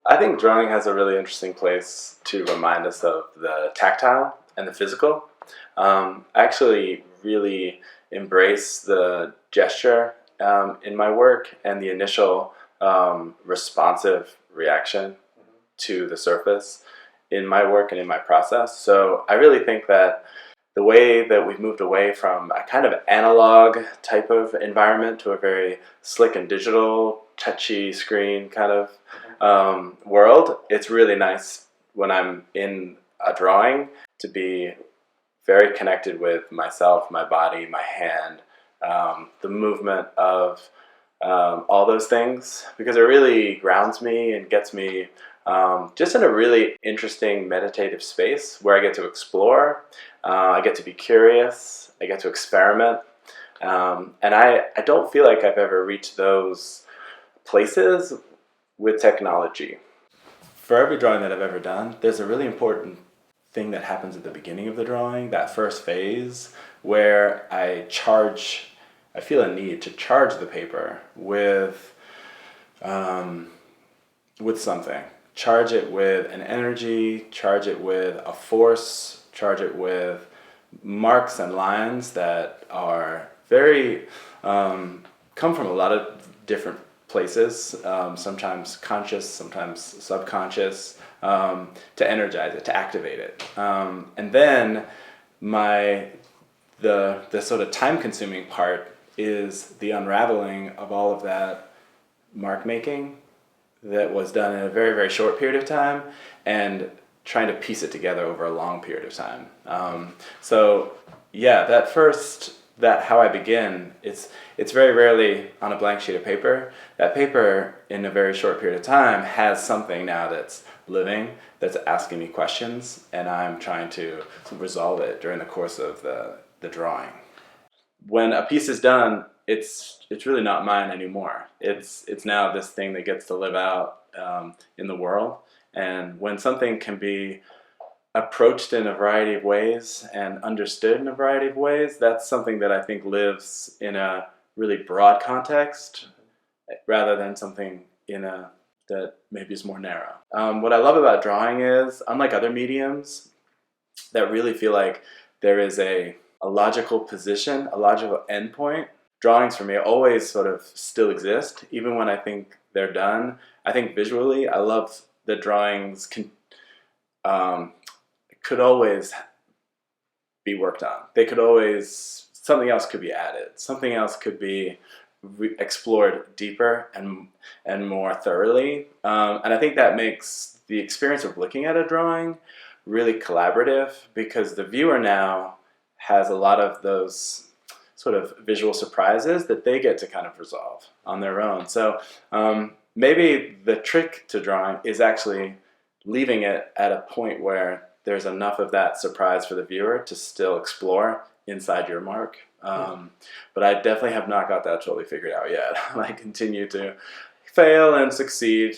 I think drawing has a really interesting place to remind us of the tactile and the physical. I actually really embrace the gesture in my work and the initial responsive reaction to the surface in my work and in my process. So I really think that the way that we've moved away from a kind of analog type of environment to a very slick and digital, touchy screen kind of world, it's really nice when I'm in a drawing to be very connected with myself, my body, my hand, the movement of all those things, because it really grounds me and gets me just in a really interesting meditative space where I get to explore, I get to be curious, I get to experiment, and I don't feel like I've ever reached those places with technology. For every drawing that I've ever done, there's a really important thing that happens at the beginning of the drawing, that first phase, where I feel a need to charge the paper with something. Charge it with an energy, charge it with a force, charge it with marks and lines that are very, come from a lot of different places, sometimes conscious, sometimes subconscious, to energize it, to activate it. And then the sort of time-consuming part is the unraveling of all of that mark making that was done in a very, very short period of time and trying to piece it together over a long period of time. So yeah, that how I begin, it's very rarely on a blank sheet of paper. That paper in a very short period of time has something now that's living, that's asking me questions, and I'm trying to resolve it during the course of the drawing. When a piece is done, it's really not mine anymore. It's now this thing that gets to live out in the world. And when something can be approached in a variety of ways and understood in a variety of ways, that's something that I think lives in a really broad context rather than something that maybe is more narrow. What I love about drawing is, unlike other mediums that really feel like there is a logical position, a logical endpoint, drawings for me always sort of still exist, even when I think they're done. I think visually, I love that drawings could always be worked on. They could always, something else could be added. Something else could be explored deeper and more thoroughly. And I think that makes the experience of looking at a drawing really collaborative, because the viewer now has a lot of those sort of visual surprises that they get to kind of resolve on their own. So maybe the trick to drawing is actually leaving it at a point where there's enough of that surprise for the viewer to still explore inside your mark. But I definitely have not got that totally figured out yet. I continue to fail and succeed